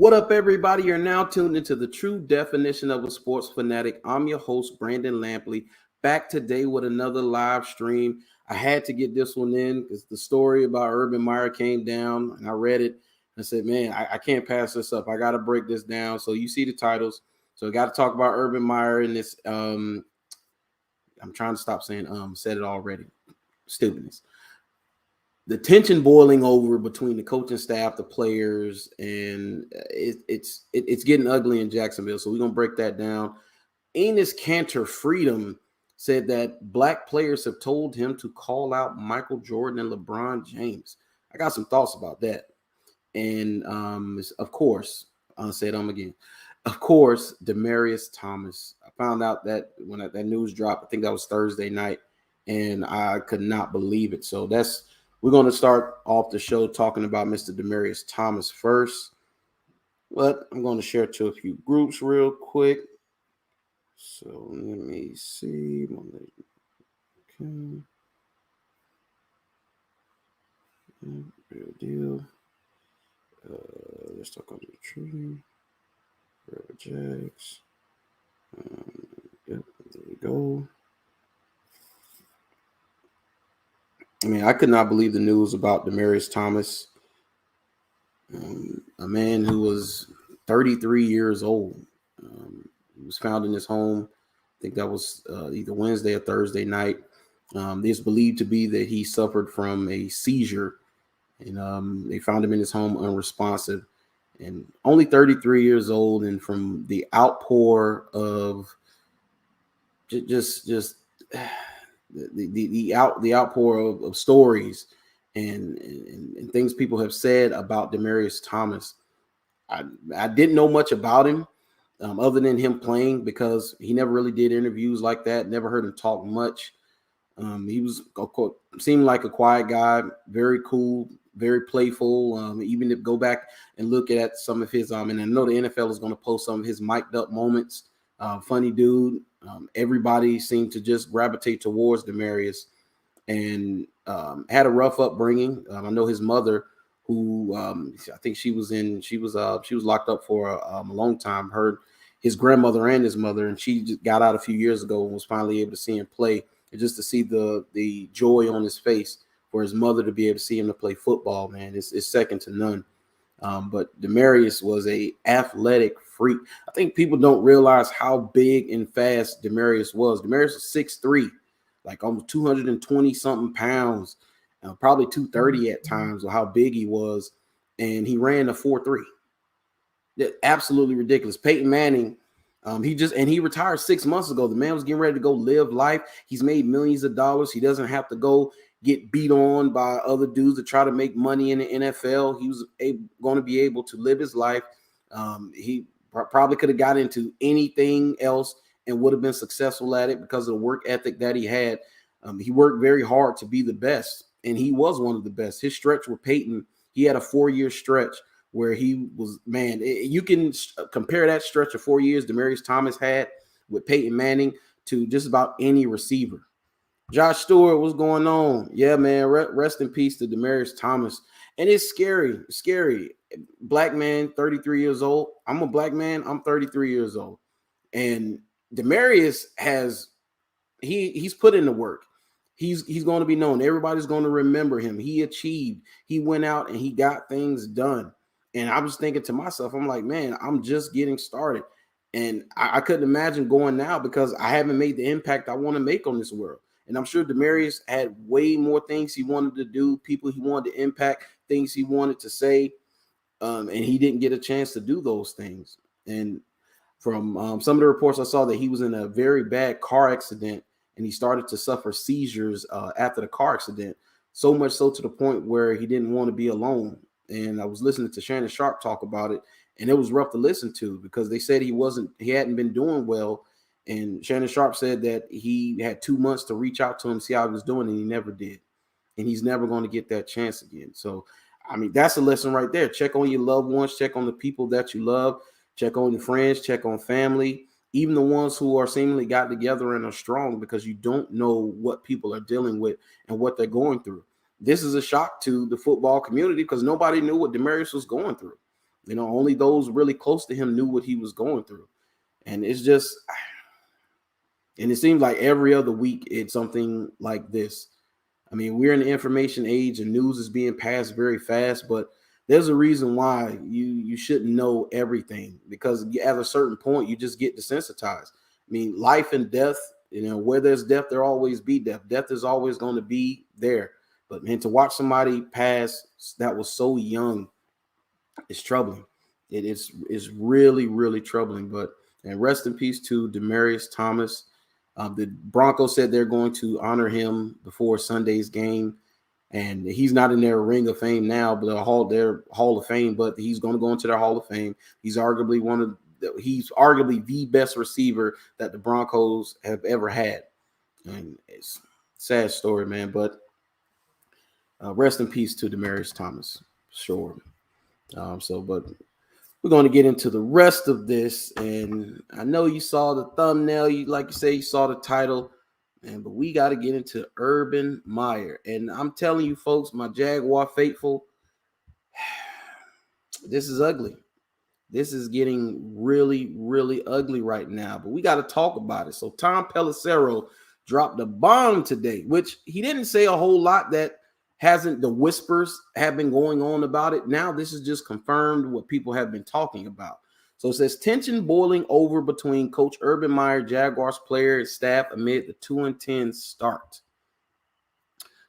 What up, everybody? You're now tuned into the true definition of a sports fanatic. I'm your host, Brandon Lampley, back today with another live stream. I had to get this one in because the story about Urban Meyer came down, and I read it and said, man, I can't pass this up. I got to break this down. So you see the titles. So I got to talk about Urban Meyer and this. I'm trying to stop saying said it already. Stupidness. The tension boiling over between the coaching staff, the players, and it's getting ugly in Jacksonville. So we're gonna break that down. Enes Kanter Freedom said that black players have told him to call out Michael Jordan and LeBron James. I got some thoughts about that, and of course, I'll say it again. Of course, Demaryius Thomas. I found out that when that news dropped, I think that was Thursday night, and I could not believe it. So we're going to start off the show talking about Mr. Demaryius Thomas first, but I'm going to share it to a few groups real quick. So let me see. Okay. Real deal. Let's talk on the tree. Jags. Yep, there we go. I mean, I could not believe the news about Demaryius Thomas, a man who was 33 years old. He was found in his home. I think that was either Wednesday or Thursday night. It's believed to be that he suffered from a seizure, and they found him in his home unresponsive. And only 33 years old, and from the outpour of just the outpour of stories and things people have said about Demaryius Thomas. I didn't know much about him other than him playing, because he never really did interviews like that. Never heard him talk much. He was, of course, seemed like a quiet guy, very cool, very playful. Even if go back and look at some of his, and I know the NFL is going to post some of his mic'd up moments. Funny dude. Everybody seemed to just gravitate towards Demaryius, and had a rough upbringing. I know his mother, who I think she was locked up for a long time. Heard his grandmother and his mother, and she just got out a few years ago and was finally able to see him play. And just to see the joy on his face for his mother to be able to see him to play football, man, it's second to none. But Demaryius was a athletic freak. I think people don't realize how big and fast Demaryius was. Demaryius was 6'3", like almost 220 something pounds, probably 230 at times, or how big he was. And he ran a 4.3. Absolutely ridiculous. Peyton Manning, he retired 6 months ago. The man was getting ready to go live life. He's made millions of dollars. He doesn't have to go get beat on by other dudes to try to make money in the NFL. He was going to be able to live his life. He probably could have got into anything else and would have been successful at it because of the work ethic that he had. He worked very hard to be the best, and he was one of the best. His stretch with Peyton, he had a 4-year stretch where he was, man, you can compare that stretch of 4 years Demaryius Thomas had with Peyton Manning to just about any receiver. Josh Stewart, what's going on? Yeah, man, rest in peace to Demaryius Thomas. And it's scary. Black man, 33 years old. I'm a black man. I'm 33 years old. And Demaryius he's put in the work. He's going to be known. Everybody's going to remember him. He achieved. He went out and he got things done. And I was thinking to myself, I'm like, man, I'm just getting started. And I couldn't imagine going now because I haven't made the impact I want to make on this world. And I'm sure Demaryius had way more things he wanted to do, people he wanted to impact, things he wanted to say, and he didn't get a chance to do those things. And from some of the reports I saw that he was in a very bad car accident, and he started to suffer seizures after the car accident, so much so to the point where he didn't want to be alone. And I was listening to Shannon Sharp talk about it, and it was rough to listen to because they said he hadn't been doing well. And Shannon Sharp said that he had 2 months to reach out to him, see how he was doing, and he never did. And he's never going to get that chance again. So, I mean, that's a lesson right there. Check on your loved ones. Check on the people that you love. Check on your friends. Check on family. Even the ones who are seemingly got together and are strong, because you don't know what people are dealing with and what they're going through. This is a shock to the football community because nobody knew what Demaryius was going through. Only those really close to him knew what he was going through. And it's just, and it seems like every other week it's something like this. I mean, we're in the information age and news is being passed very fast, but there's a reason why you shouldn't know everything, because at a certain point you just get desensitized. I mean, life and death, where there's death, there always be death. Death is always going to be there. But man, to watch somebody pass that was so young, it's troubling. It's really, really troubling. But and rest in peace to Demaryius Thomas. The Broncos said they're going to honor him before Sunday's game, and he's not in their Ring of Fame now, but their Hall of Fame. But he's going to go into their Hall of Fame. He's arguably the best receiver that the Broncos have ever had, and it's a sad story, man. But rest in peace to Demaryius Thomas, sure. But we're going to get into the rest of this, and I know you saw the thumbnail. You saw the title, but we got to get into Urban Meyer. And I'm telling you, folks, my Jaguar faithful, this is ugly. This is getting really, really ugly right now, but we got to talk about it. So Tom Pelissero dropped a bomb today, which he didn't say a whole lot that the whispers have been going on about it. Now this is just confirmed what people have been talking about. So it says tension boiling over between Coach Urban Meyer, Jaguars player, and staff amid the 2-10 start.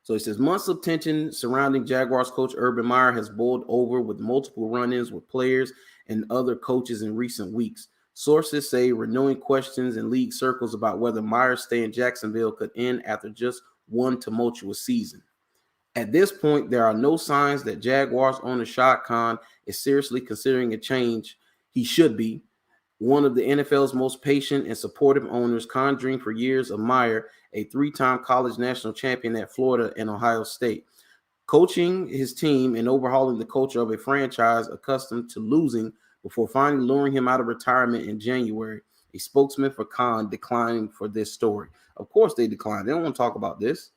So it says months of tension surrounding Jaguars coach Urban Meyer has boiled over with multiple run-ins with players and other coaches in recent weeks. Sources say renewing questions in league circles about whether Meyer's stay in Jacksonville could end after just one tumultuous season. At this point, there are no signs that Jaguars owner Shad Khan is seriously considering a change. He should be. One of the NFL's most patient and supportive owners, Khan dreamed for years of Meyer, a three-time college national champion at Florida and Ohio State. Coaching his team and overhauling the culture of a franchise accustomed to losing before finally luring him out of retirement in January. A spokesman for Khan declined for this story. Of course they declined. They don't want to talk about this.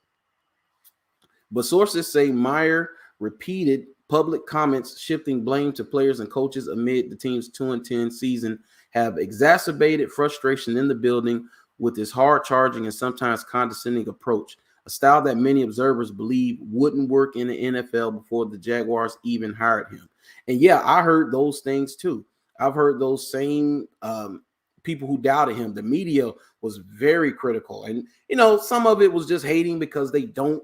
But sources say Meyer repeated public comments shifting blame to players and coaches amid the team's 2-10 season have exacerbated frustration in the building with his hard-charging and sometimes condescending approach, a style that many observers believe wouldn't work in the NFL before the Jaguars even hired him. And yeah, I heard those things too. I've heard those same people who doubted him. The media was very critical. And, some of it was just hating because they don't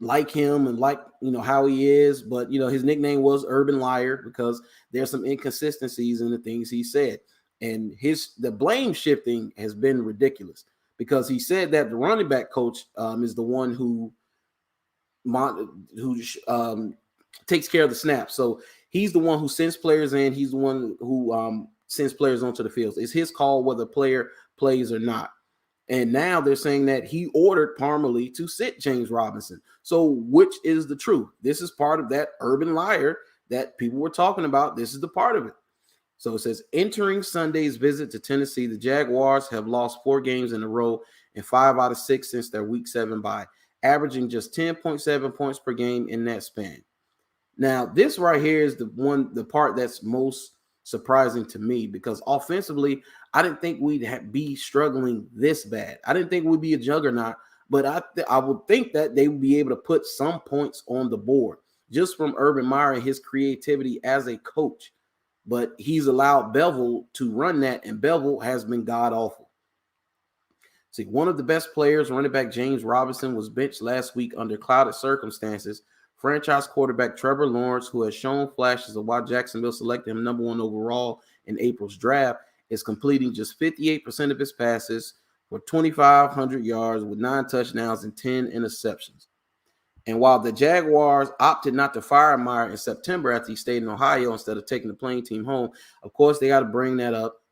like him and like, how he is. But, his nickname was Urban Liar because there's some inconsistencies in the things he said. And the blame shifting has been ridiculous because he said that the running back coach is the one who takes care of the snaps. So he's the one who sends players in. He's the one who sends players onto the field. It's his call whether a player plays or not. And now they're saying that he ordered Parmalee to sit James Robinson. So which is the truth? This is part of that Urban Liar that people were talking about. This is the part of it. So it says, entering Sunday's visit to Tennessee, the Jaguars have lost 4 games in a row and 5 out of 6 since their Week 7 bye, averaging just 10.7 points per game in that span. Now, this right here is the part that's most surprising to me because offensively, I didn't think we'd be struggling this bad. I didn't think we'd be a juggernaut, but I would think that they would be able to put some points on the board just from Urban Meyer and his creativity as a coach. But he's allowed Bevel to run that, and Bevel has been god-awful. See, one of the best players, running back James Robinson, was benched last week under clouded circumstances. Franchise quarterback Trevor Lawrence, who has shown flashes of why Jacksonville selected him number 1 overall in April's draft, is completing just 58% of his passes for 2,500 yards with 9 touchdowns and 10 interceptions. And while the Jaguars opted not to fire Meyer in September after he stayed in Ohio instead of taking the playing team home, of course, they got to bring that up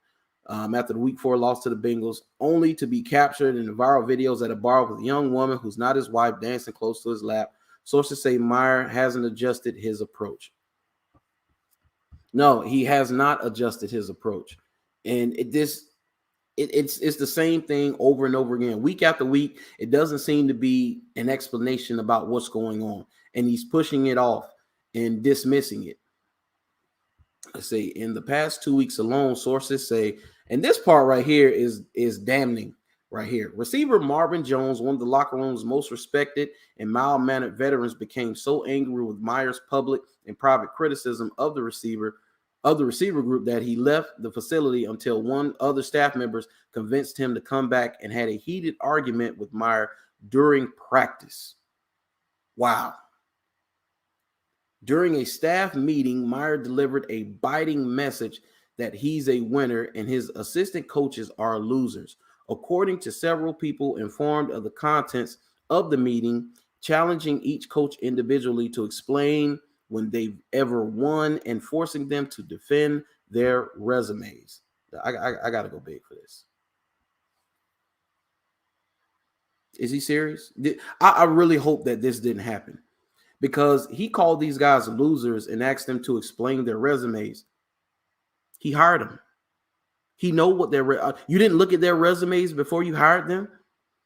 after the Week 4 loss to the Bengals, only to be captured in the viral videos at a bar with a young woman who's not his wife dancing close to his lap. Sources say Meyer hasn't adjusted his approach. No, he has not adjusted his approach. And it's the same thing over and over again. Week after week, it doesn't seem to be an explanation about what's going on. And he's pushing it off and dismissing it. Let's say in the past 2 weeks alone, sources say, and this part right here is damning right here. Receiver Marvin Jones, one of the locker room's most respected and mild-mannered veterans, became so angry with Meyer's public and private criticism of the receiver group that he left the facility until one other staff members convinced him to come back and had a heated argument with Meyer during practice. Wow. During a staff meeting, Meyer delivered a biting message that he's a winner and his assistant coaches are losers. According to several people informed of the contents of the meeting, challenging each coach individually to explain when they've ever won and forcing them to defend their resumes. I got to go big for this. Is he serious? I really hope that this didn't happen, because he called these guys losers and asked them to explain their resumes. He hired them. He know what you didn't look at their resumes before you hired them.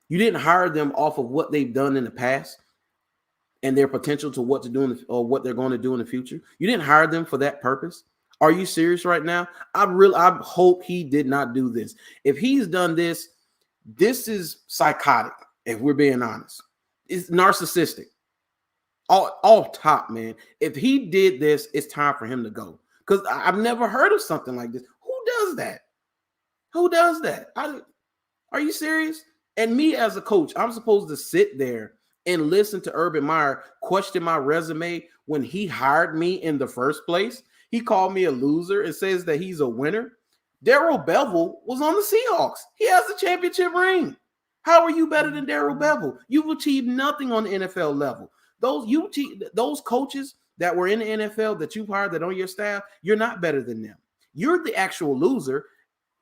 You didn't hire them off of what they've done in the past and their potential to what to do or what they're going to do in the future. You didn't hire them for that purpose. Are you serious right now? I hope he did not do this. If he's done this, this is psychotic, if we're being honest. It's narcissistic. All top, man. If he did this, it's time for him to go. Because I've never heard of something like this. Who does that? Who does that? Are you serious? And me as a coach, I'm supposed to sit there and listen to Urban Meyer question my resume when he hired me in the first place. He called me a loser and says that he's a winner. Darrell Bevel was on the Seahawks. He has a championship ring. How are you better than Darrell Bevel? You've achieved nothing on the NFL level. Those coaches that were in the NFL that you've hired that on your staff, you're not better than them. You're the actual loser,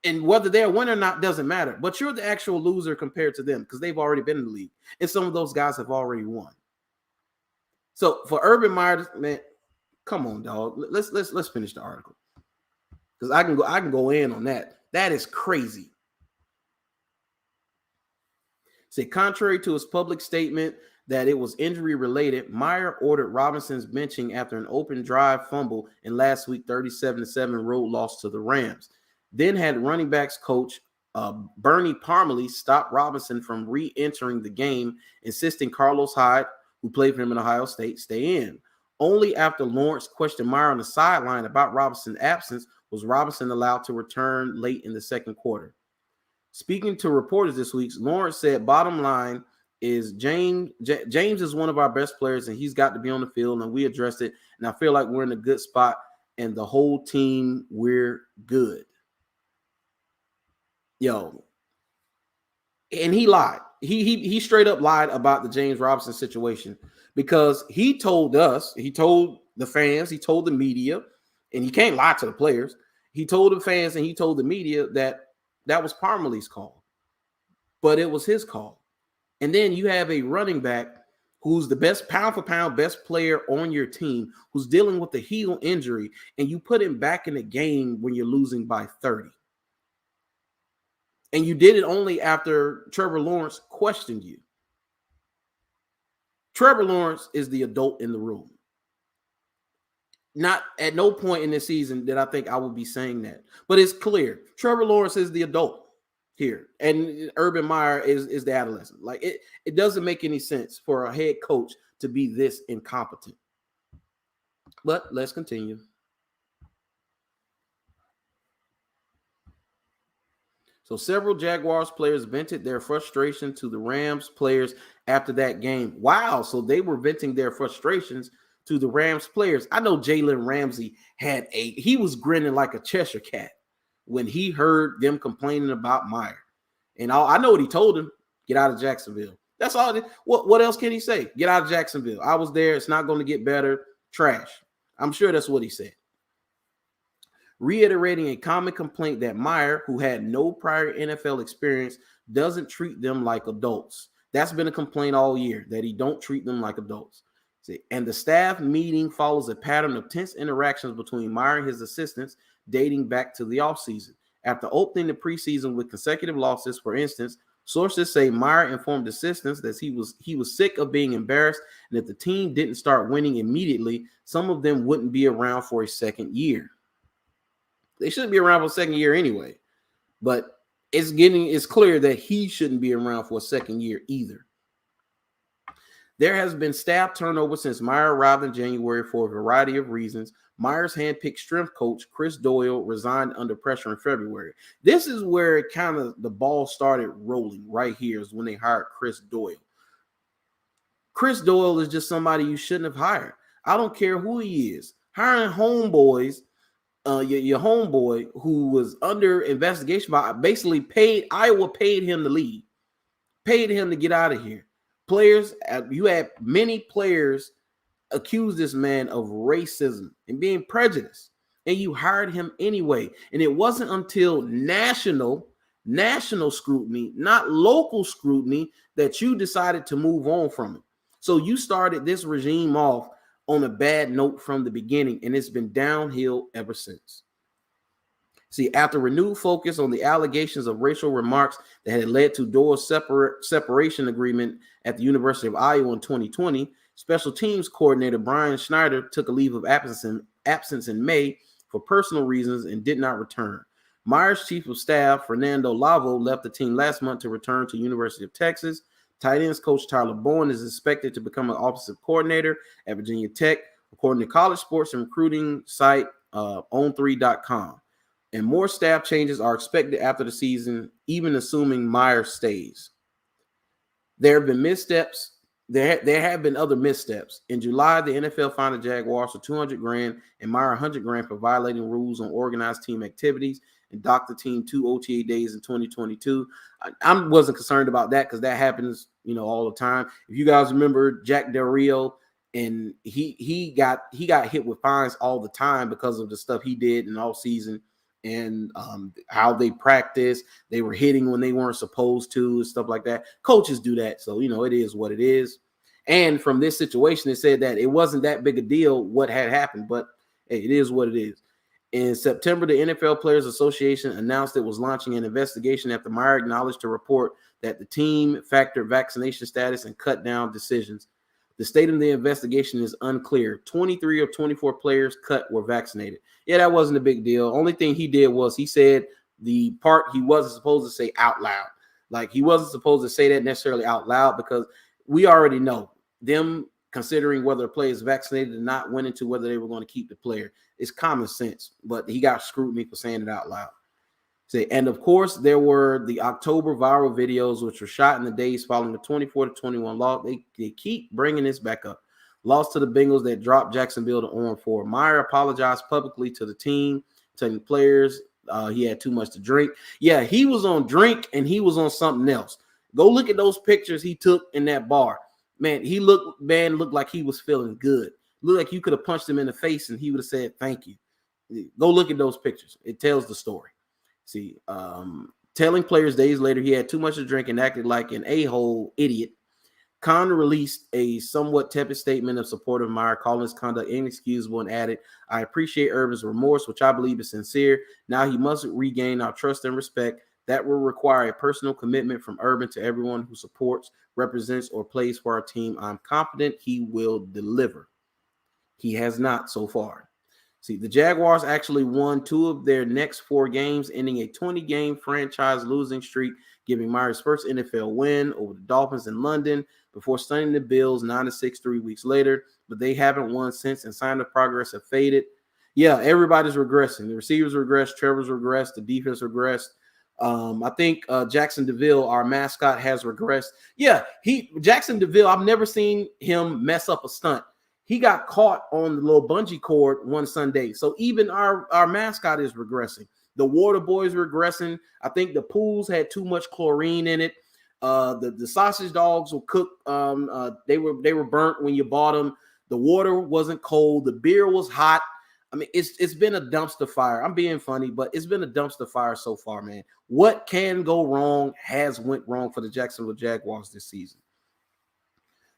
and whether they're a winner or not doesn't matter. But you're the actual loser compared to them because they've already been in the league, and some of those guys have already won. So for Urban Meyer, man, come on, dog. Let's finish the article because I can go in on that. That is crazy. Say, contrary to his public statement that it was injury related, Meyer ordered Robinson's benching after an open drive fumble in last week's 37-7 road loss to the Rams. Then had running backs coach Bernie Parmalee stop Robinson from re-entering the game, insisting Carlos Hyde, who played for him in Ohio State, stay in. Only after Lawrence questioned Meyer on the sideline about Robinson's absence was Robinson allowed to return late in the second quarter. Speaking to reporters this week, Lawrence said, bottom line is James is one of our best players, and he's got to be on the field, and we addressed it, and I feel like we're in a good spot, and the whole team, we're good. Yo, and he lied. He straight up lied about the James Robinson situation because he told us, he told the fans, he told the media, and he can't lie to the players. He told the fans and he told the media that was Parmalee's call, but it was his call. And then you have a running back who's the best pound for pound, best player on your team, who's dealing with a heel injury, and you put him back in the game when you're losing by 30. And you did it only after Trevor Lawrence questioned you. Trevor Lawrence is the adult in the room. Not at no point in this season did I think I would be saying that. But it's clear. Trevor Lawrence is the adult here. And Urban Meyer is the adolescent. Like it doesn't make any sense for a head coach to be this incompetent. But let's continue. So several Jaguars players vented their frustration to the Rams players after that game. Wow. So they were venting their frustrations to the Rams players. I know Jalen Ramsey he was grinning like a Cheshire cat when he heard them complaining about Meyer. And I know what he told him: get out of Jacksonville. That's all. What else can he say? Get out of Jacksonville. I was there. It's not going to get better. Trash. I'm sure that's what he said. Reiterating a common complaint that Meyer, who had no prior NFL experience, doesn't treat them like adults. That's been a complaint all year, that he don't treat them like adults. And the staff meeting follows a pattern of tense interactions between Meyer and his assistants dating back to the offseason. After opening the preseason with consecutive losses, for instance, sources say Meyer informed assistants that he was sick of being embarrassed, and if the team didn't start winning immediately, some of them wouldn't be around for a second year. They shouldn't be around for a second year anyway. But it's clear that he shouldn't be around for a second year either. There has been staff turnover since Meyer arrived in January for a variety of reasons. Meyer's handpicked strength coach, Chris Doyle, resigned under pressure in February. This is where it kind of the ball started rolling right here is when they hired Chris Doyle. Chris Doyle is just somebody you shouldn't have hired. I don't care who he is. Hiring homeboys, your homeboy who was under investigation by basically Iowa paid him to leave, paid him to get out of here. Players, you had many players accuse this man of racism and being prejudiced, and you hired him anyway. And it wasn't until national scrutiny, not local scrutiny, that you decided to move on from it. So you started this regime off on a bad note from the beginning, and it's been downhill ever since. See, after renewed focus on the allegations of racial remarks that had led to Doyle's separation agreement at the University of Iowa in 2020, special teams coordinator Brian Schneider took a leave of absence in May for personal reasons and did not return. Meyer's chief of staff, Fernando Lavo, left the team last month to return to University of Texas. Tight ends coach Tyler Bowen is expected to become an offensive coordinator at Virginia Tech, according to college sports and recruiting site on3.com. And more staff changes are expected after the season, even assuming Meyer stays. There have been missteps. There have been other missteps. In July, the NFL fined the Jaguars for $200,000 and Meyer $100,000 for violating rules on organized team activities and docked the team 2 OTA days in 2022. I wasn't concerned about that because that happens, all the time. If you guys remember Jack Del Rio, and he got hit with fines all the time because of the stuff he did in all season. And how they practice, they were hitting when they weren't supposed to, and stuff like that. Coaches do that, so it is what it is. And from this situation, it said that it wasn't that big a deal what had happened, but hey, it is what it is. In September, the NFL Players Association announced it was launching an investigation after Meyer acknowledged to report that the team factored vaccination status and cut down decisions. The state of the investigation is unclear. 23 of 24 players cut were vaccinated. Yeah, that wasn't a big deal. Only thing he did was he said the part he wasn't supposed to say out loud. Like, he wasn't supposed to say that necessarily out loud because we already know them considering whether a player is vaccinated or not went into whether they were going to keep the player. It's common sense, but he got scrutiny for saying it out loud. And of course, there were the October viral videos, which were shot in the days following the 24-21 loss. They keep bringing this back up. Lost to the Bengals that dropped Jacksonville to 0-4. Meyer apologized publicly to the team, telling players he had too much to drink. Yeah, he was on drink and he was on something else. Go look at those pictures he took in that bar. Man, looked like he was feeling good. Looked like you could have punched him in the face and he would have said thank you. Go look at those pictures. It tells the story. See, telling players days later he had too much to drink and acted like an a-hole idiot. Kanter released a somewhat tepid statement of support of Meyer, calling his conduct inexcusable, and added, "I appreciate Urban's remorse, which I believe is sincere. Now he must regain our trust and respect. That will require a personal commitment from Urban to everyone who supports, represents, or plays for our team. I'm confident he will deliver." He has not so far. See, the Jaguars actually won 2 of their next 4 games, ending a 20-game franchise losing streak, giving Meyer's first NFL win over the Dolphins in London before stunning the Bills 9-6 3 weeks later. But they haven't won since, and signs of progress have faded. Yeah, everybody's regressing. The receivers regressed, Trevor's regressed, the defense regressed. I think Jackson DeVille, our mascot, has regressed. Yeah, Jackson DeVille, I've never seen him mess up a stunt. He got caught on the little bungee cord one Sunday. So even our mascot is regressing. The water boys regressing. I think the pools had too much chlorine in it. The sausage dogs were cooked. They were burnt when you bought them. The water wasn't cold. The beer was hot. I mean, it's been a dumpster fire. I'm being funny, but it's been a dumpster fire so far, man. What can go wrong has went wrong for the Jacksonville Jaguars this season.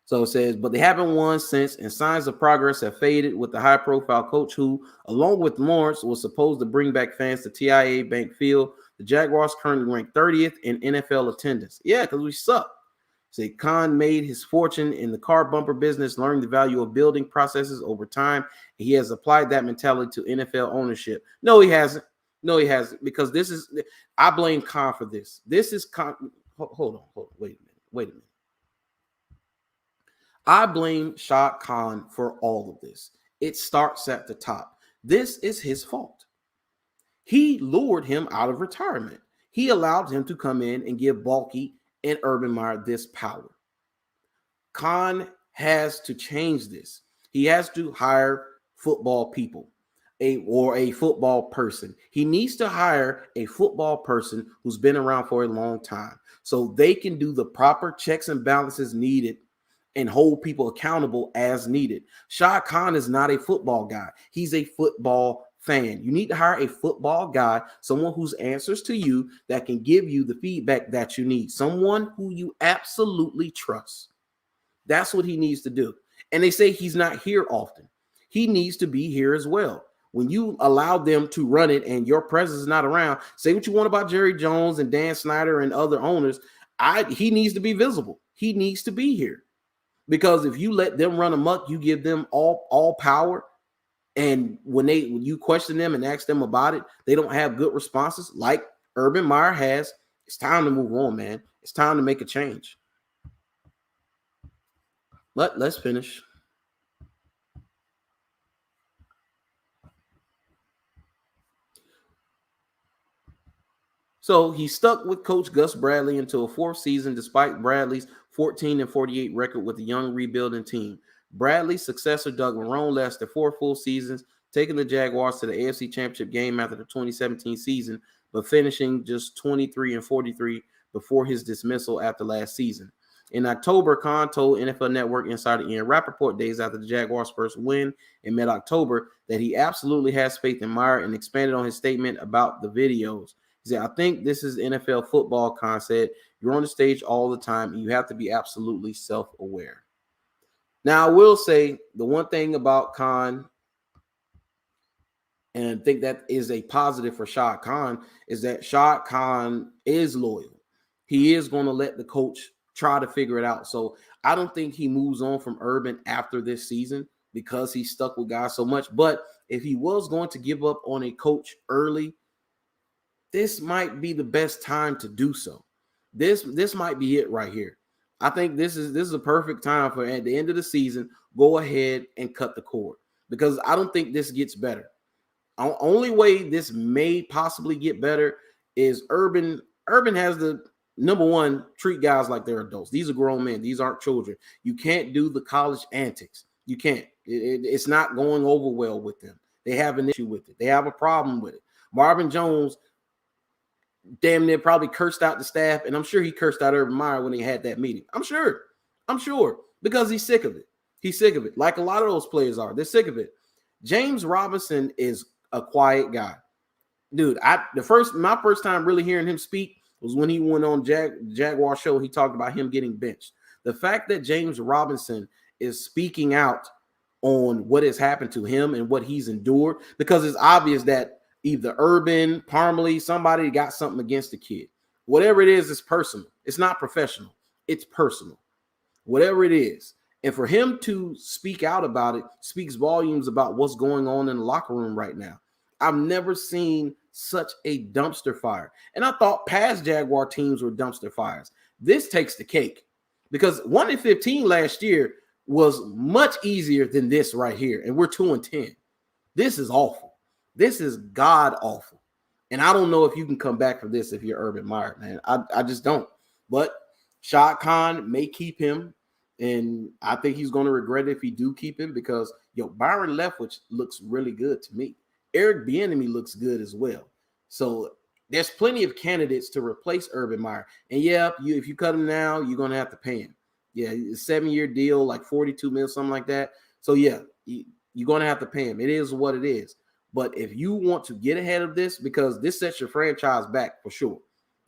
So it says, but they haven't won since, and signs of progress have faded with the high-profile coach who, along with Lawrence, was supposed to bring back fans to TIAA Bank Field. The Jaguars currently rank 30th in NFL attendance. Yeah, because we suck. Say Khan made his fortune in the car bumper business, learning the value of building processes over time. He has applied that mentality to NFL ownership. No, he hasn't. No, he hasn't, because I blame Khan for this. This is Khan. Hold on. Wait a minute. I blame Shad Khan for all of this. It starts at the top. This is his fault. He lured him out of retirement. He allowed him to come in and give Balky and Urban Meyer this power. Khan has to change this. He has to hire football people, or a football person. He needs to hire a football person who's been around for a long time so they can do the proper checks and balances needed and hold people accountable as needed. Shad Khan is not a football guy. He's a football fan. You need to hire a football guy, someone whose answers to you that can give you the feedback that you need, someone who you absolutely trust. That's what he needs to do. And they say he's not here often. He needs to be here as well. When you allow them to run it and your presence is not around, say what you want about Jerry Jones and Dan Snyder and other owners. He needs to be visible. He needs to be here. Because if you let them run amok, you give them all power. And when you question them and ask them about it, they don't have good responses like Urban Meyer has. It's time to move on, man. It's time to make a change. Let's finish. So he stuck with Coach Gus Bradley until a fourth season, despite Bradley's 14-48 record with the young rebuilding team. Bradley's successor, Doug Marrone, lasted 4 full seasons, taking the Jaguars to the AFC Championship game after the 2017 season, but finishing just 23-43 before his dismissal after last season. In October, Khan told NFL Network insider Ian Rappaport days after the Jaguars' first win in mid-October that he absolutely has faith in Meyer and expanded on his statement about the videos. He said, I think this is NFL football, Khan said. You're on the stage all the time, and you have to be absolutely self-aware. Now, I will say the one thing about Khan, and I think that is a positive for Shad Khan, is that Shad Khan is loyal. He is going to let the coach try to figure it out. So I don't think he moves on from Urban after this season because he's stuck with guys so much. But if he was going to give up on a coach early, this might be the best time to do so. This might be it right here. I think this is a perfect time for, at the end of the season, go ahead and cut the cord, because I don't think this gets better. Only way this may possibly get better is Urban has the number one, treat guys like they're adults. These are grown men. These aren't children. You can't do the college antics. You can't. It's not going over well with them. They have an issue with it. They have a problem with it. Marvin Jones damn near probably cursed out the staff, and I'm sure he cursed out Urban Meyer when he had that meeting. I'm sure, because he's sick of it. He's sick of it, like a lot of those players are. They're sick of it. James Robinson is a quiet guy. Dude, my first time really hearing him speak was when he went on Jaguar show. He talked about him getting benched. The fact that James Robinson is speaking out on what has happened to him and what he's endured, because it's obvious that either Urban, Parmalee, somebody got something against the kid. Whatever it is, it's personal. It's not professional. It's personal. Whatever it is. And for him to speak out about it speaks volumes about what's going on in the locker room right now. I've never seen such a dumpster fire. And I thought past Jaguar teams were dumpster fires. This takes the cake, because 1-15 last year was much easier than this right here. And we're 2-10. This is awful. This is god awful. And I don't know if you can come back from this if you're Urban Meyer, man. I just don't. But Shad Khan may keep him. And I think he's going to regret it if he do keep him, because, Byron Leftwich looks really good to me. Eric Bieniemy looks good as well. So there's plenty of candidates to replace Urban Meyer. And if you cut him now, you're going to have to pay him. Yeah, it's a 7-year deal, like $42 million, something like that. So you're going to have to pay him. It is what it is. But if you want to get ahead of this, because this sets your franchise back for sure.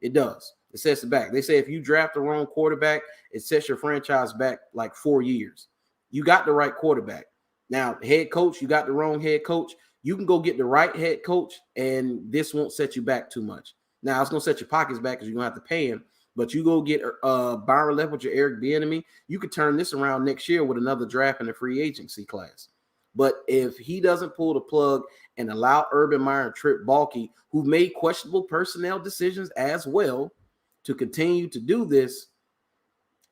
It does. It sets it back. They say if you draft the wrong quarterback, it sets your franchise back like 4 years. You got the right quarterback. Now, head coach, you got the wrong head coach. You can go get the right head coach, and this won't set you back too much. Now, it's going to set your pockets back because you're going to have to pay him. But you go get Byron Leftwich or Eric Bieniemy, you could turn this around next year with another draft in the free agency class. But if he doesn't pull the plug and allow Urban Meyer and Trip Baalke, who made questionable personnel decisions as well, to continue to do this,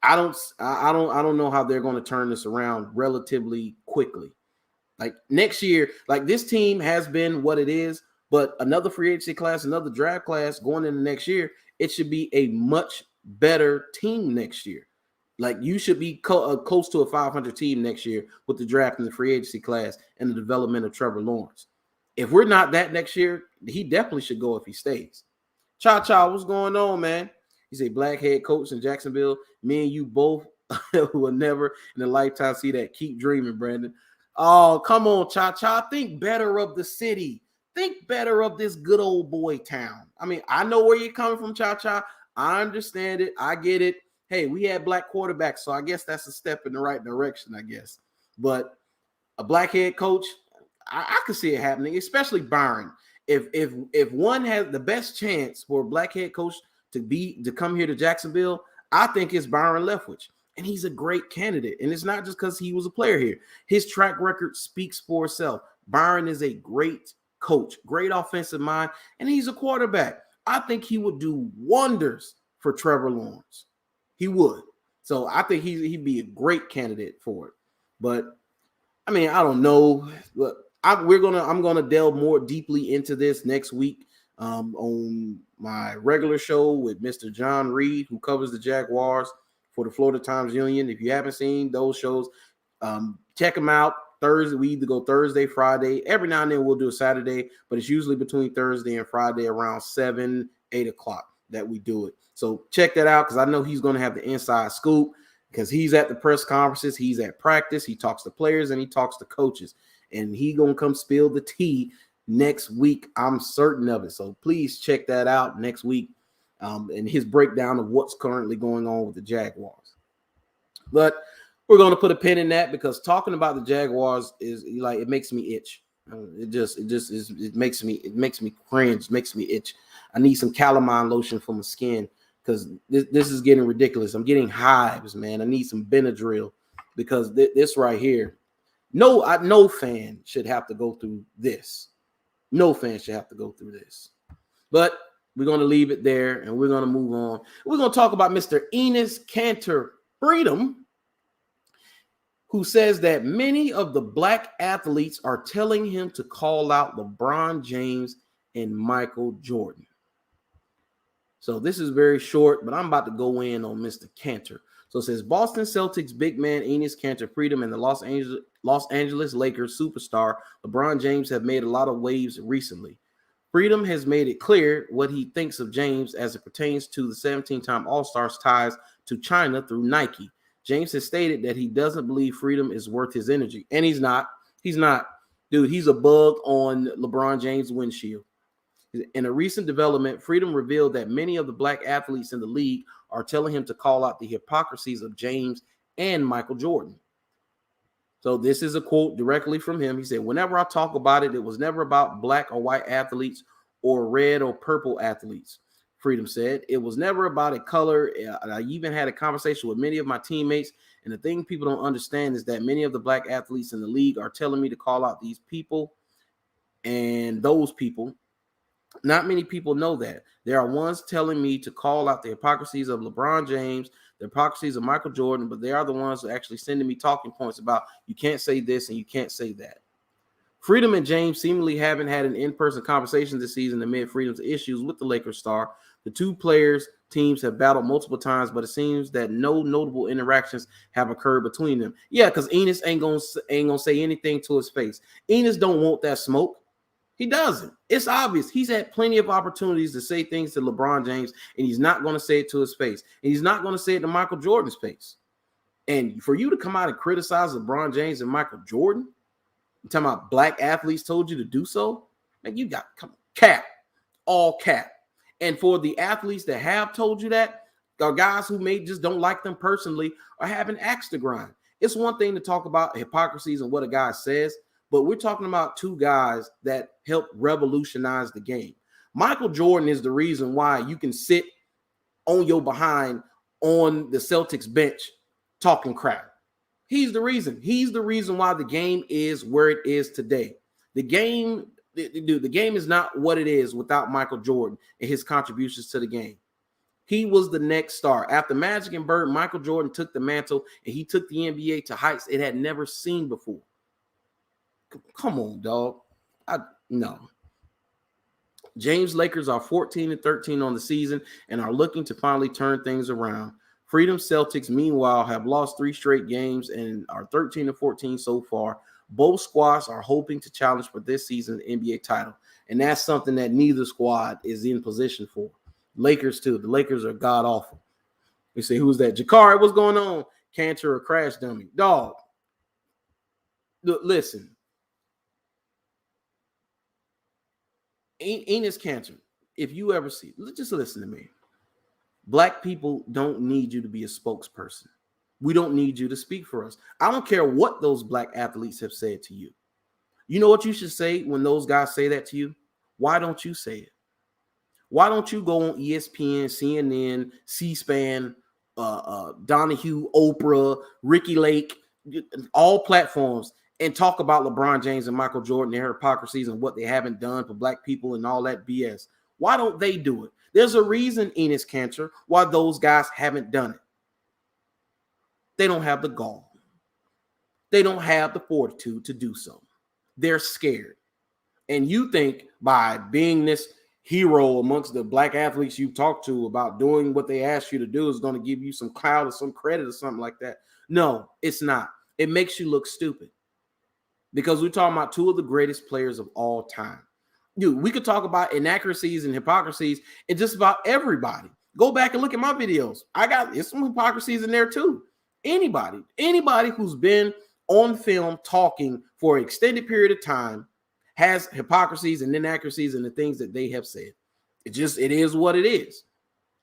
I don't know how they're going to turn this around relatively quickly. Like next year, like this team has been what it is, but another free agency class, another draft class going into next year, it should be a much better team next year. Like you should be close to a 500 team next year with the draft and the free agency class and the development of Trevor Lawrence. If we're not that next year, he definitely should go if he stays. Cha, what's going on, man? He said, black head coach in Jacksonville. Me and you both will never in a lifetime see that. Keep dreaming, Brandon. Oh, come on, Cha. Think better of the city. Think better of this good old boy town. I mean, I know where you're coming from, Cha. I understand it. I get it. Hey, we had black quarterbacks, so I guess that's a step in the right direction, I guess. But a black head coach, I could see it happening, especially Byron. If one has the best chance for a black head coach to come here to Jacksonville, I think it's Byron Leftwich. And he's a great candidate. And it's not just because he was a player here. His track record speaks for itself. Byron is a great coach, great offensive mind, and he's a quarterback. I think he would do wonders for Trevor Lawrence. He would. So I think he'd be a great candidate for it. But I mean, I don't know. But I'm gonna delve more deeply into this next week on my regular show with Mr. John Reed, who covers the Jaguars for the Florida Times Union. If you haven't seen those shows, check them out. Thursday, we either go Thursday, Friday. Every now and then we'll do a Saturday, but it's usually between Thursday and Friday around 7, 8 o'clock that we do it. So check that out because I know he's going to have the inside scoop because he's at the press conferences, he's at practice, he talks to players, and he talks to coaches. And he going to come spill the tea next week. I'm certain of it. So please check that out next week and his breakdown of what's currently going on with the Jaguars. But we're going to put a pin in that because talking about the Jaguars is like, it makes me itch. It makes me cringe, makes me itch. I need some calamine lotion for my skin because this is getting ridiculous. I'm getting hives, man. I need some Benadryl because this right here, no fan should have to go through this. No fan should have to go through this. But we're going to leave it there and we're going to move on. We're going to talk about Mr. Enes Kanter Freedom, who says that many of the black athletes are telling him to call out LeBron James and Michael Jordan. So this is very short, but I'm about to go in on Mr. Kanter. So it says Boston Celtics big man Enes Kanter Freedom and the Los Angeles Lakers superstar LeBron James have made a lot of waves recently. Freedom has made it clear what he thinks of James as it pertains to the 17-time All-Star's ties to China through Nike. James has stated that he doesn't believe Freedom is worth his energy. And he's not. He's not. Dude, he's a bug on LeBron James' windshield. In a recent development, Freedom revealed that many of the black athletes in the league are telling him to call out the hypocrisies of James and Michael Jordan. So this is a quote directly from him. He said, whenever I talk about it, it was never about black or white athletes or red or purple athletes. Freedom said, it was never about a color. I even had a conversation with many of my teammates. And the thing people don't understand is that many of the black athletes in the league are telling me to call out these people and those people. Not many people know that. There are ones telling me to call out the hypocrisies of LeBron James, the hypocrisies of Michael Jordan, but they are the ones who are actually sending me talking points about you can't say this and you can't say that. Freedom and James seemingly haven't had an in-person conversation this season amid Freedom's issues with the Lakers star. The two players' teams have battled multiple times, but it seems that no notable interactions have occurred between them. Yeah, because Enes ain't gonna say anything to his face. Enes don't want that smoke. He doesn't. It's obvious. He's had plenty of opportunities to say things to LeBron James, and he's not going to say it to his face. And he's not going to say it to Michael Jordan's face. And for you to come out and criticize LeBron James and Michael Jordan, you're talking about black athletes told you to do so, man, you got cap, all cap. And for the athletes that have told you that, are guys who may just don't like them personally or have an axe to grind. It's one thing to talk about hypocrisies and what a guy says, but we're talking about two guys that helped revolutionize the game. Michael Jordan is the reason why you can sit on your behind on the Celtics bench talking crap. He's the reason. He's the reason why the game is where it is today. The game, dude, the game is not what it is without Michael Jordan and his contributions to the game. He was the next star. After Magic and Bird, Michael Jordan took the mantle and he took the NBA to heights it had never seen before. Come on, dog. No. James Lakers are 14-13 on the season and are looking to finally turn things around. Freedom Celtics, meanwhile, have lost 3 straight games and are 13-14 so far. Both squads are hoping to challenge for this season's NBA title, and that's something that neither squad is in position for. Lakers, too. The Lakers are god-awful. You say, who's that? Jakari, what's going on? Kanter or Crash Dummy? Dog. Look, listen. Enes Kanter, if you ever see, just listen to me. Black people don't need you to be a spokesperson. We don't need you to speak for us. I don't care what those black athletes have said to you. You know what you should say when those guys say that to you? Why don't you say it? Why don't you go on ESPN, CNN, C-SPAN, Donahue, Oprah, Ricky Lake, all platforms, and talk about LeBron James and Michael Jordan, their hypocrisies and what they haven't done for black people and all that BS? Why don't they do it? There's a reason, Enes Kanter, why those guys haven't done it. They don't have the gall. They don't have the fortitude to do so. They're scared. And you think by being this hero amongst the black athletes you talk to about doing what they ask you to do is going to give you some clout or some credit or something like that. No, it's not. It makes you look stupid because we're talking about 2 of the greatest players of all time. Dude, we could talk about inaccuracies and hypocrisies in just about everybody. Go back and look at my videos. There's some hypocrisies in there too. Anybody who's been on film talking for an extended period of time has hypocrisies and inaccuracies in the things that they have said. It is what it is.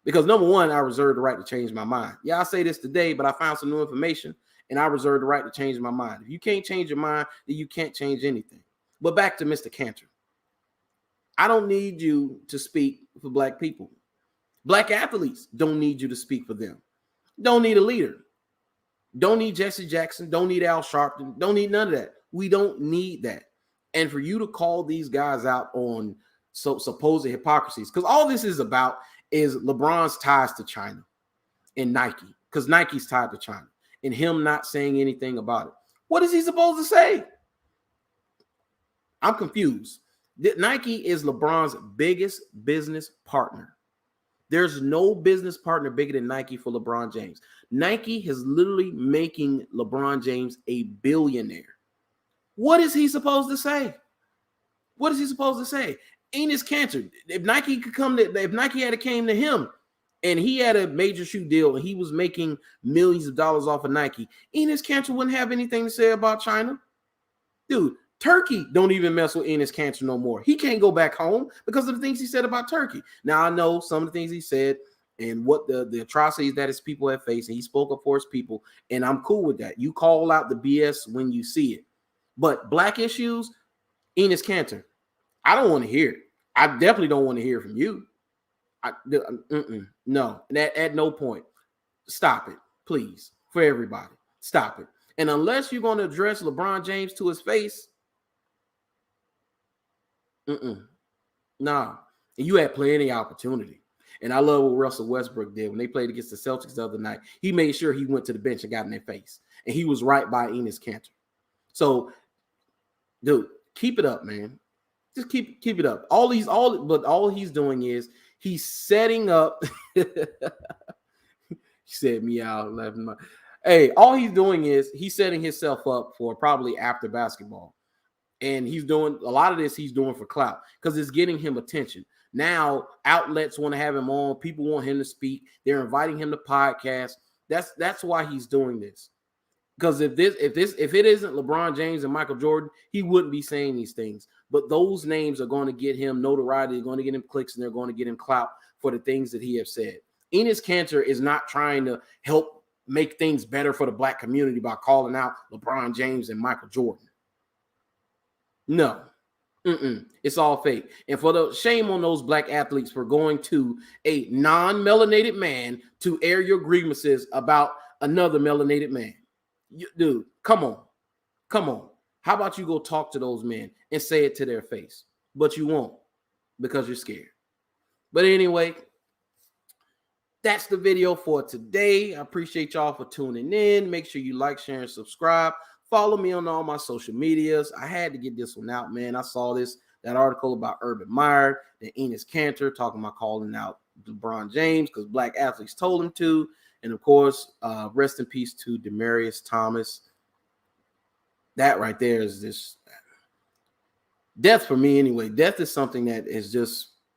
Because number one, I reserve the right to change my mind. Yeah, I say this today, but I found some new information and I reserve the right to change my mind. If you can't change your mind, then you can't change anything. But back to Mr. Kanter. I don't need you to speak for black people. Black athletes don't need you to speak for them. Don't need a leader. Don't need Jesse Jackson. Don't need Al Sharpton. Don't need none of that. We don't need that. And for you to call these guys out on supposed hypocrisies, because all this is about is LeBron's ties to China and Nike, because Nike's tied to China, and him not saying anything about it. What is he supposed to say? I'm confused. Nike is LeBron's biggest business partner. There's no business partner bigger than Nike for LeBron James. Nike is literally making LeBron James a billionaire. What is he supposed to say? What is he supposed to say? Enes Kanter, if Nike had came to him and he had a major shoe deal and he was making millions of dollars off of Nike, Enes Kanter wouldn't have anything to say about China. Dude, Turkey don't even mess with Enes Kanter no more. He can't go back home because of the things he said about Turkey. Now, I know some of the things he said and what the atrocities that his people have faced, and he spoke up for his people, and I'm cool with that. You call out the BS when you see it. But black issues, Enes Kanter, I don't want to hear it. I definitely don't want to hear from you. No, at no point. Stop it, please, for everybody. Stop it. And unless you're going to address LeBron James to his face, nah. And you had plenty of opportunity. And I love what Russell Westbrook did when they played against the Celtics the other night. He made sure he went to the bench and got in their face. And he was right by Enes Kanter. So, dude, keep it up, man. Just keep it up. All he's doing is he's setting up. He said meow, laughing. Hey, all he's doing is he's setting himself up for probably after basketball. And he's doing a lot of this he's doing for clout because it's getting him attention. Now outlets want to have him on. People want him to speak. They're inviting him to podcasts. That's why he's doing this. Because if it isn't LeBron James and Michael Jordan, he wouldn't be saying these things. But those names are going to get him notoriety, they're going to get him clicks, and they're going to get him clout for the things that he has said. Enes Kanter is not trying to help make things better for the black community by calling out LeBron James and Michael Jordan. No. It's all fake. And for the shame on those black athletes for going to a non-melanated man to air your grievances about another melanated man. Dude, come on. Come on. How about you go talk to those men and say it to their face? But you won't because you're scared. But anyway, that's the video for today. I appreciate y'all for tuning in. Make sure you like, share, and subscribe. Follow me on all my social medias. I had to get this one out, man. I saw that article about Urban Meyer, the Enes Kanter talking about calling out LeBron James because black athletes told him to. And of course, rest in peace to Demaryius Thomas. That right there is this death for me anyway. Death is something that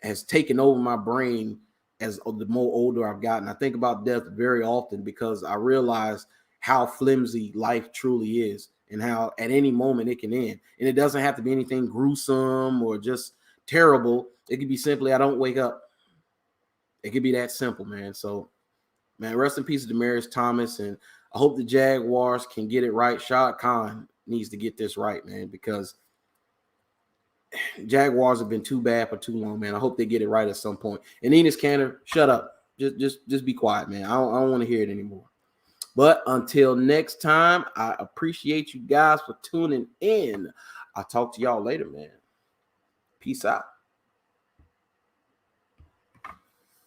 has taken over my brain as the more older I've gotten. I think about death very often because I realize how flimsy life truly is and how at any moment it can end. And it doesn't have to be anything gruesome or just terrible. It could be simply I don't wake up. It could be that simple, man. So, man, rest in peace to Demaryius Thomas. And I hope the Jaguars can get it right. Shad Khan needs to get this right, man, because Jaguars have been too bad for too long, man. I hope they get it right at some point. And Enes Kanter, shut up. Just be quiet, man. I don't want to hear it anymore. But until next time, I appreciate you guys for tuning in. I'll talk to y'all later, man. Peace out.